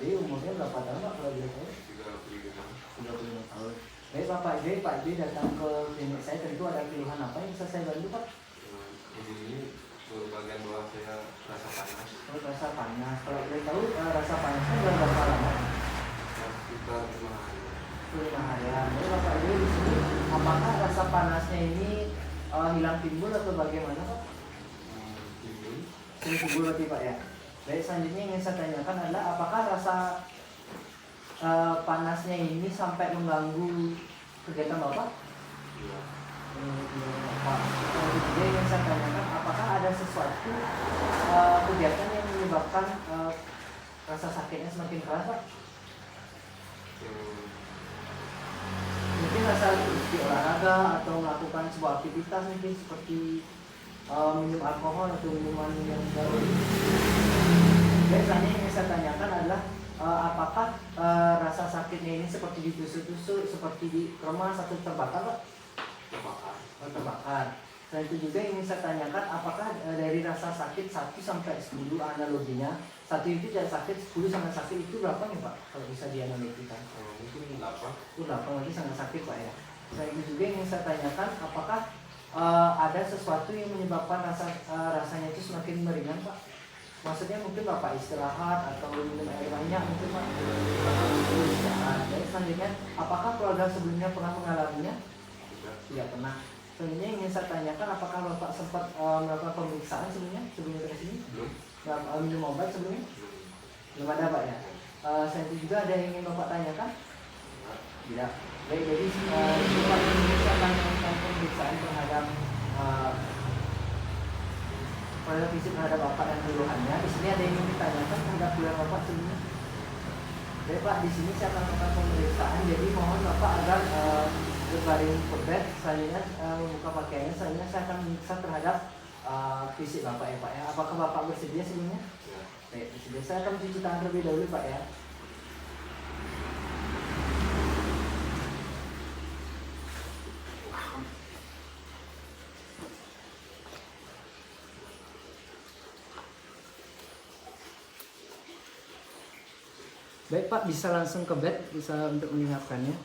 Ade umurnya berapa tahun Pak kalau boleh tahu? 35 tahun. Baik Pak Ade datang ke klinik saya tadi itu ada keluhan apa yang bisa saya bantu Pak? Ini bagian bawah saya rasa panas. Oh, rasa panas. Kalau boleh tahu rasa panasnya berapa lama? Sekitar 5 hari. 5 harian. Jadi Bapak Ade di sini apakah rasa panasnya ini hilang timbul atau bagaimana Pak? Timbul. Timbul berarti Pak ya. Baik, selanjutnya yang ingin saya tanyakan adalah apakah rasa panasnya ini sampai mengganggu kegiatan Bapak? Iya. Pak, jadi yang saya tanyakan apakah ada sesuatu kegiatan yang menyebabkan rasa sakitnya semakin keras Pak? Mungkin rasa di olahraga atau melakukan sebuah aktivitas mungkin seperti minum alkohol atau minuman yang baru. Biasanya yang saya tanyakan adalah apakah rasa sakitnya ini seperti ditusuk-tusuk, seperti dikeremas atau terbakar Pak? Terbakar. Terbakar. Selain itu juga ingin saya tanyakan apakah dari rasa sakit 1 sampai 10 analoginya, 1 itu tidak sakit, 10 sangat sakit, itu berapa nih Pak kalau bisa dianalogikan? Mungkin 8. 8 berarti sangat sakit Pak ya. Selain itu juga ingin saya tanyakan apakah ada sesuatu yang menyebabkan rasanya itu semakin meringan Pak? Maksudnya mungkin Bapak istirahat atau minum air banyak mungkin Pak? Jadi selanjutnya apakah keluarga sebelumnya pernah mengalaminya? Tidak pernah. Selanjutnya ingin saya tanyakan apakah Bapak sempat melakukan pemeriksaan sebelumnya ke sini? Belum. Minum obat sebelumnya? Belum ada Pak ya. Selain itu juga ada yang ingin Bapak tanyakan? Tidak. Baik, jadi Bapak Indonesia akan melakukan pemeriksaan terhadap fisik terhadap Bapak dan keluhannya. Di sini ada yang ingin ditanyakan terhadap keluhan Bapak sebelumnya? Baik Pak, di sini saya akan melakukan pemeriksaan. Jadi mohon Bapak agar berbaring ke bed, selanjutnya membuka pakaiannya, selanjutnya saya akan memeriksa terhadap fisik Bapak ya Pak ya. Apakah Bapak bersedia sebelumnya? Ya. Baik, bersedia. Saya akan mencuci tangan terlebih dahulu Pak ya. Baik Pak, bisa langsung ke bed, bisa untuk menyiapkannya.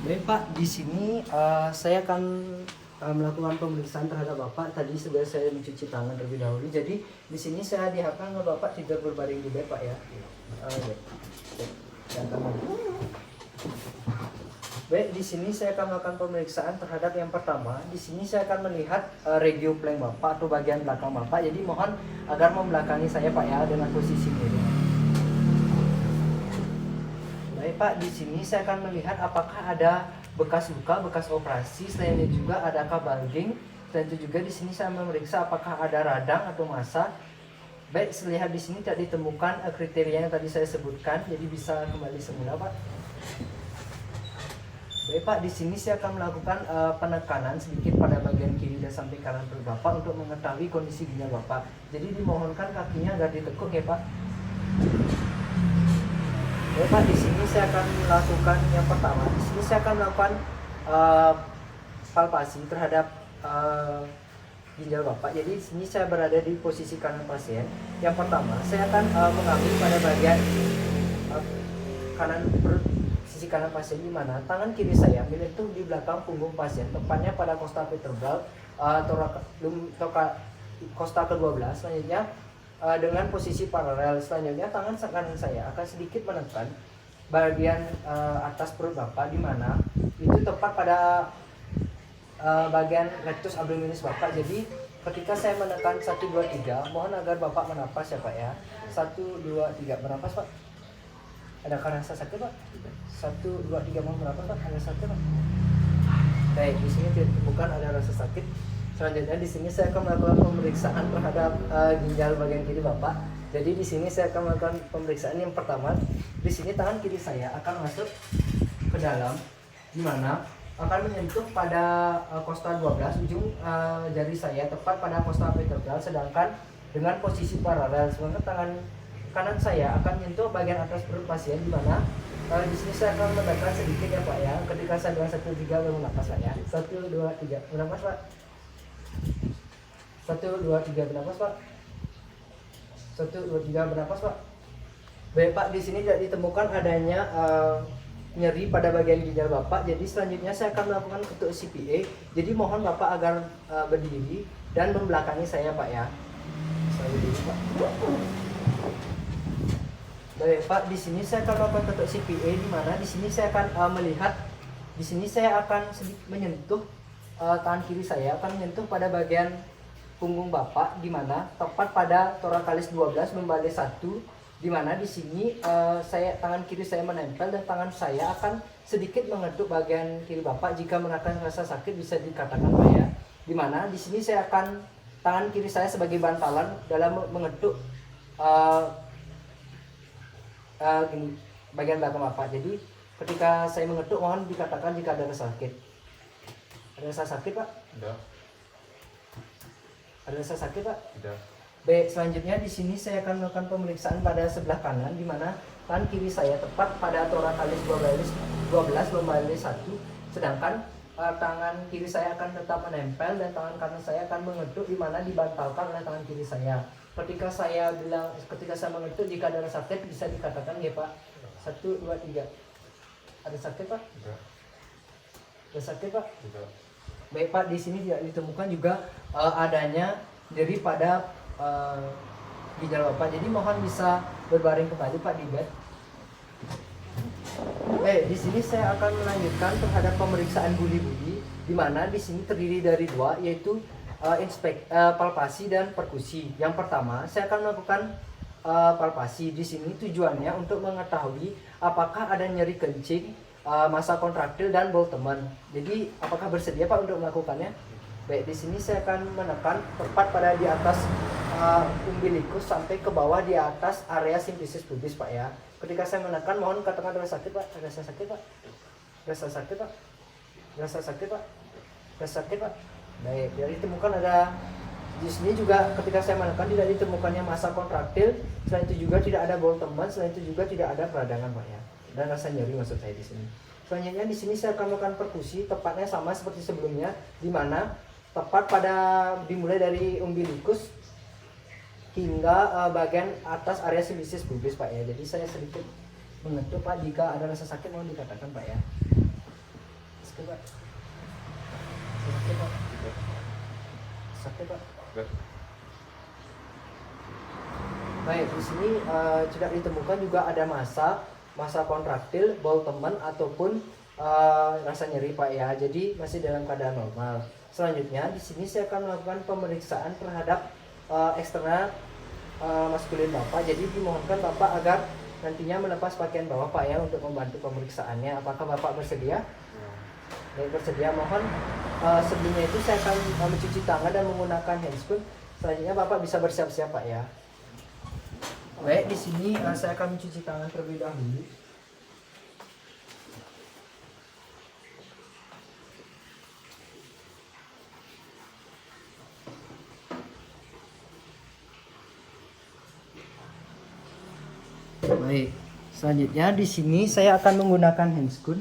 Baik Pak, di sini saya akan melakukan pemeriksaan terhadap Bapak. Tadi sudah saya mencuci tangan terlebih dahulu. Jadi di sini saya diharapkan Bapak tidur berbaring di bed Pak ya. Baik, di sini saya akan melakukan pemeriksaan terhadap yang pertama. Di sini saya akan melihat regioplank Bapak atau bagian belakang Bapak. Jadi mohon agar membelakangi saya Pak ya dengan posisi ini. Baik Pak, di sini saya akan melihat apakah ada bekas luka, bekas operasi. Selain itu juga adakah bulging. Selain itu juga di sini saya memeriksa apakah ada radang atau massa. Baik, lihat di sini tidak ditemukan kriteria yang tadi saya sebutkan. Jadi bisa kembali semula Pak. Baik Pak, di sini saya akan melakukan penekanan sedikit pada bagian kiri dan samping kanan perut Bapak untuk mengetahui kondisi ginjal Bapak. Jadi dimohonkan kakinya agar ditekuk ya Pak. Baik Pak, di sini saya akan melakukan yang pertama. Di sini saya akan melakukan palpasi terhadap ginjal Bapak. Jadi di sini saya berada di posisi kanan pasien. Yang pertama, saya akan mengambil pada bagian kanan perut. Sisi kanan pasien di mana tangan kiri saya menyentuh di belakang punggung pasien, tepatnya pada costa vertebral costa ke-12. Selanjutnya dengan posisi paralel. Selanjutnya tangan kanan saya akan sedikit menekan bagian atas perut Bapak, di mana itu tepat pada bagian rectus abdominis Bapak. Jadi ketika saya menekan 1, 2, 3, mohon agar Bapak menapas ya Pak ya. 1, 2, 3, bernapas Pak. Adakah rasa sakit Pak? 1, 2, 3, mohon berapa Pak? Ada sakit Pak? Baik, di sini bukan ada rasa sakit. Selanjutnya di sini saya akan melakukan pemeriksaan terhadap ginjal bagian kiri Bapak. Jadi di sini saya akan melakukan pemeriksaan yang pertama. Di sini tangan kiri saya akan masuk ke dalam, di mana akan menyentuh pada costa 12, ujung jari saya tepat pada costa vertebral, sedangkan dengan posisi paralel. Sementara tangan kanan saya akan menyentuh bagian atas perut pasien, di mana Di sini saya akan mendekat sedikit ya Pak ya. Ketika saya dengan 1 3 baru napas Pak ya. 1 2 3 bernapas Pak. 1 2 3 bernapas Pak. 1 2 3 bernapas Pak. Baik Pak, di sini tidak ditemukan adanya nyeri pada bagian ginjal Bapak. Jadi selanjutnya saya akan melakukan ketuk CPA. Jadi mohon Bapak agar berdiri dan membelakangi saya Pak ya. Saya berdiri Pak. Baik Pak, di sini saya akan melakukan ketuk CPA, di mana di sini saya akan melihat, di sini saya akan sedikit menyentuh tangan kiri saya akan menyentuh pada bagian punggung Bapak, di mana tepat pada thoracalis 12 membalis 1, di mana di sini tangan kiri saya menempel dan tangan saya akan sedikit mengetuk bagian kiri Bapak. Jika merasakan rasa sakit bisa dikatakan Pak ya. Di mana di sini saya akan tangan kiri saya sebagai bantalan dalam mengetuk gini, bagian belakang Bapak. Jadi ketika saya mengetuk mohon dikatakan jika ada rasa sakit. Ada rasa sakit Pak? Tidak. Ada rasa sakit Pak? Tidak. Baik, selanjutnya di sini saya akan melakukan pemeriksaan pada sebelah kanan, di mana tangan kiri saya tepat pada thoracalis 12 membalis 1, sedangkan tangan kiri saya akan tetap menempel dan tangan kanan saya akan mengetuk, di mana dibantalkan oleh tangan kiri saya. Ketika saya mengetuk jika ada rasa sakit bisa dikatakan ya Pak. 1 2 3. Ada sakit Pak? Tidak. Ada sakit Pak? Tidak. Baik Pak, di sini tidak ditemukan juga adanya nyeri pada ginjal Bapak. Jadi mohon bisa berbaring kembali Pak di bed. Baik, di sini saya akan melanjutkan terhadap pemeriksaan budi-budi, di mana di sini terdiri dari 2, yaitu palpasi dan perkusi. Yang pertama, saya akan melakukan palpasi. Di sini tujuannya untuk mengetahui apakah ada nyeri kencing, massa kontraktil dan Boltzmann. Jadi apakah bersedia Pak untuk melakukannya? Baik, di sini saya akan menekan tepat pada di atas umbilikus sampai ke bawah di atas area simplicis pubis Pak ya. Ketika saya menekan mohon katakan rasa sakit Pak. Rasa sakit Pak. Rasa sakit Pak. Rasa sakit Pak. Rasa sakit Pak. Baik, tidak ditemukan ada. Di sini juga ketika saya menekan tidak ditemukannya massa kontraktil, selain itu juga tidak ada Boltzmann, selain itu juga tidak ada peradangan Pak ya. Dan rasa nyeri maksud saya di sini. Selanjutnya di sini saya akan melakukan perkusi, tepatnya sama seperti sebelumnya, di mana tepat pada dimulai dari umbilikus hingga bagian atas area simplicis pubis Pak ya. Jadi saya sedikit mengetuk Pak, jika ada rasa sakit mohon dikatakan Pak ya. Sakit Pak. Sakit Pak. Sakit Pak. Baik, di sini tidak ditemukan juga ada massa kontraktil, Boltzmann ataupun rasa nyeri Pak ya. Jadi masih dalam keadaan normal. Selanjutnya di sini saya akan melakukan pemeriksaan terhadap eksternal maskulin Bapak. Jadi dimohonkan Bapak agar nantinya melepas pakaian bawah Pak ya untuk membantu pemeriksaannya. Apakah Bapak bersedia? Baik, bersedia. Mohon sebelumnya itu saya akan mencuci tangan dan menggunakan handscoon. Selanjutnya Bapak bisa bersiap-siap Pak ya. Baik, di sini saya akan mencuci tangan terlebih dahulu. Baik, selanjutnya di sini saya akan menggunakan handscoon.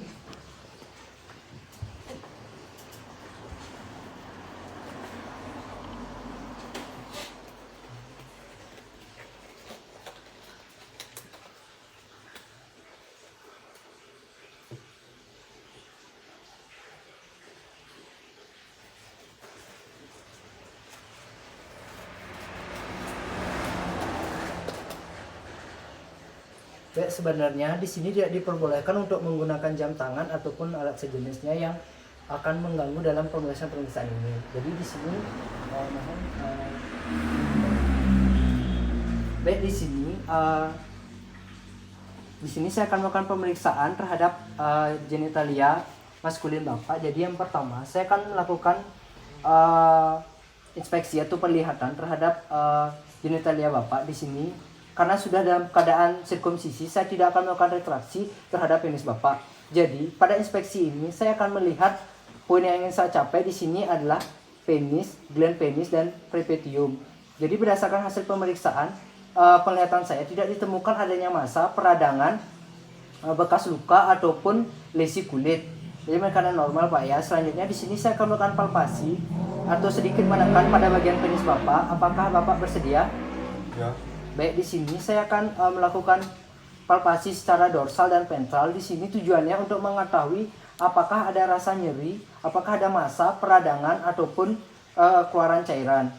Baik, sebenarnya di sini tidak diperbolehkan untuk menggunakan jam tangan ataupun alat sejenisnya yang akan mengganggu dalam pemeriksaan ini. Jadi di sini baik, di sini saya akan melakukan pemeriksaan terhadap genitalia maskulin Bapak. Jadi yang pertama saya akan melakukan inspeksi atau penglihatan terhadap genitalia Bapak di sini. Karena sudah dalam keadaan sirkumsisi, saya tidak akan melakukan retraksi terhadap penis Bapak. Jadi, pada inspeksi ini saya akan melihat poin yang ingin saya capai di sini adalah penis, gland penis dan prepetium. Jadi berdasarkan hasil pemeriksaan penglihatan saya tidak ditemukan adanya massa, peradangan bekas luka ataupun lesi kulit. Jadi keadaan normal Pak ya. Selanjutnya di sini saya akan melakukan palpasi atau sedikit menekan pada bagian penis Bapak. Apakah Bapak bersedia? Ya. Baik, di sini saya akan melakukan palpasi secara dorsal dan ventral. Di sini tujuannya untuk mengetahui apakah ada rasa nyeri, apakah ada massa, peradangan ataupun keluaran cairan.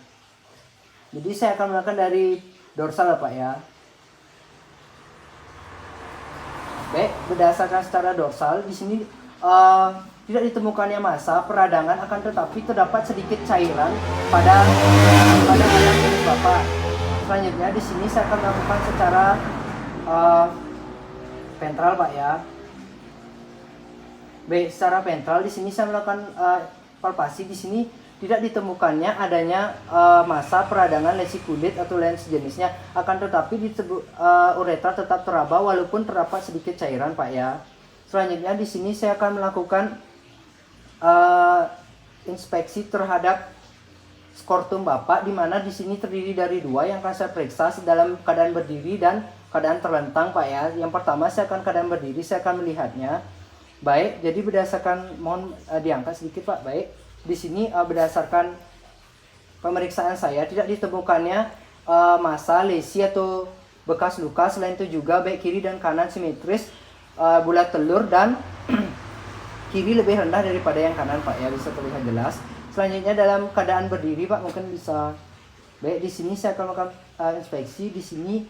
Jadi saya akan melakukan dari dorsal ya Pak ya. Baik, berdasarkan secara dorsal di sini tidak ditemukannya massa, peradangan, akan tetapi terdapat sedikit cairan pada area penis Bapak. Selanjutnya di sini saya akan melakukan secara ventral Pak ya. Baik, secara ventral di sini saya melakukan palpasi. Di sini tidak ditemukannya adanya massa, peradangan, lesi kulit atau lain sejenisnya. Akan tetapi uretra tetap teraba walaupun terdapat sedikit cairan Pak ya. Selanjutnya di sini saya akan melakukan inspeksi terhadap skortum Bapak, di mana di sini terdiri dari dua yang akan saya periksa dalam keadaan berdiri dan keadaan terlentang Pak ya. Yang pertama saya akan keadaan berdiri, saya akan melihatnya. Baik, jadi berdasarkan, mohon diangkat sedikit Pak. Baik, di sini berdasarkan pemeriksaan saya tidak ditemukannya massa, lesi atau bekas luka. Selain itu juga baik kiri dan kanan simetris, bulat telur, dan kiri lebih rendah daripada yang kanan Pak ya, bisa terlihat jelas. Selanjutnya dalam keadaan berdiri Pak, mungkin bisa. Baik, di sini saya akan melakukan inspeksi. Di sini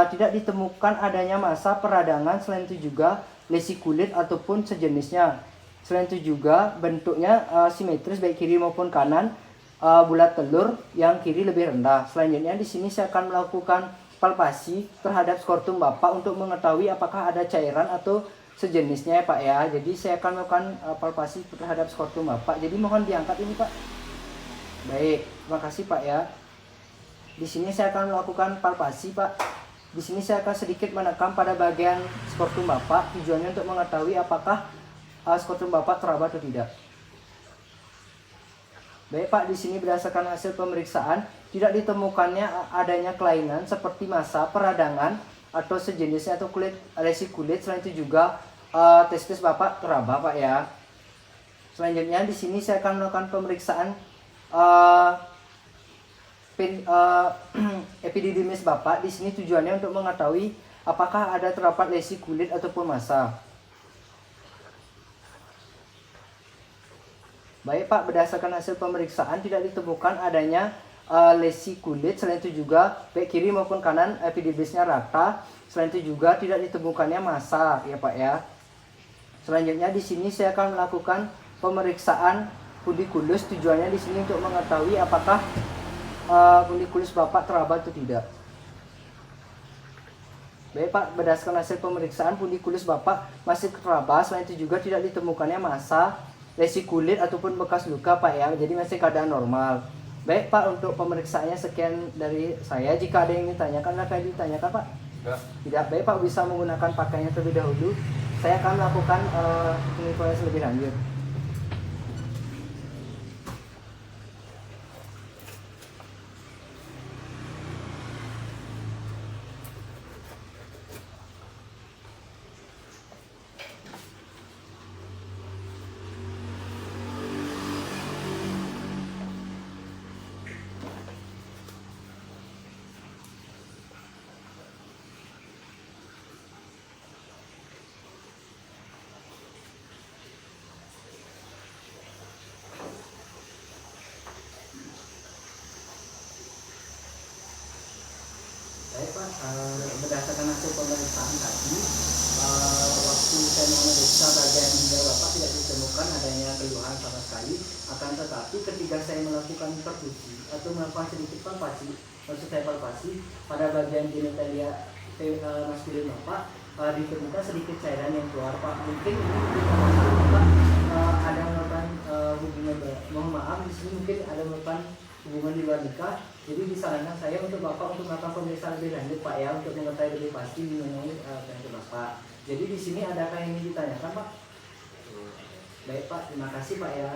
tidak ditemukan adanya massa, peradangan, selain itu juga lesi kulit ataupun sejenisnya. Selain itu juga bentuknya simetris baik kiri maupun kanan, bulat telur, yang kiri lebih rendah. Selanjutnya di sini saya akan melakukan palpasi terhadap skortum Bapak untuk mengetahui apakah ada cairan atau sejenisnya ya Pak ya. Jadi saya akan melakukan palpasi terhadap skortum Bapak. Jadi mohon diangkat ini Pak. Baik, terima kasih Pak ya. Di sini saya akan melakukan palpasi Pak. Di sini saya akan sedikit menekan pada bagian skortum Bapak. Tujuannya untuk mengetahui apakah skortum Bapak teraba atau tidak. Baik Pak, di sini berdasarkan hasil pemeriksaan tidak ditemukannya adanya kelainan seperti massa, peradangan atau sejenisnya atau lesi kulit. Selain itu juga testis Bapak teraba Pak ya. Selanjutnya di sini saya akan melakukan pemeriksaan epididymis Bapak. Di sini tujuannya untuk mengetahui apakah ada terdapat lesi kulit ataupun massa. Baik Pak, berdasarkan hasil pemeriksaan tidak ditemukan adanya lesi kulit. Selain itu juga baik kiri maupun kanan epididymisnya rata. Selain itu juga tidak ditemukannya massa ya Pak ya. Selanjutnya di sini saya akan melakukan pemeriksaan pundikulus. Tujuannya di sini untuk mengetahui apakah pundikulus Bapak teraba atau tidak. Baik Pak, berdasarkan hasil pemeriksaan pundikulus Bapak masih teraba. Selain itu juga tidak ditemukannya massa, lesi kulit ataupun bekas luka Pak ya. Jadi masih keadaan normal. Baik Pak, untuk pemeriksaannya sekian dari saya. Jika ada yang ditanyakan, akan ditanyakan Pak? Tidak. Baik Pak, bisa menggunakan pakaiannya terlebih dahulu. Saya akan melakukan penelitian lebih lanjut. Baik Pak, berdasarkan hasil pemeriksaan tadi, waktu saya memeriksa bagian ginjal Bapak tidak ditemukan adanya keluhan sama sekali. Akan tetapi ketika saya melakukan perfusi atau melakukan sedikit palpasi, maksud saya palpasi pada bagian genitalia maskulin Bapak, ditemukan sedikit cairan yang keluar Pak. Mungkin ini Bapak ada melakukan hubungan, mohon maaf di sini mungkin ada melakukan hubungan di luar nikah. Jadi disarankan saya untuk Bapak untuk melakukan pemeriksaan lebih lanjut Pak ya, untuk mengetahui lebih pasti mengenai penyakit Bapak. Jadi di sini adakah yang ingin ditanyakan Pak? Baik Pak, terima kasih Pak ya.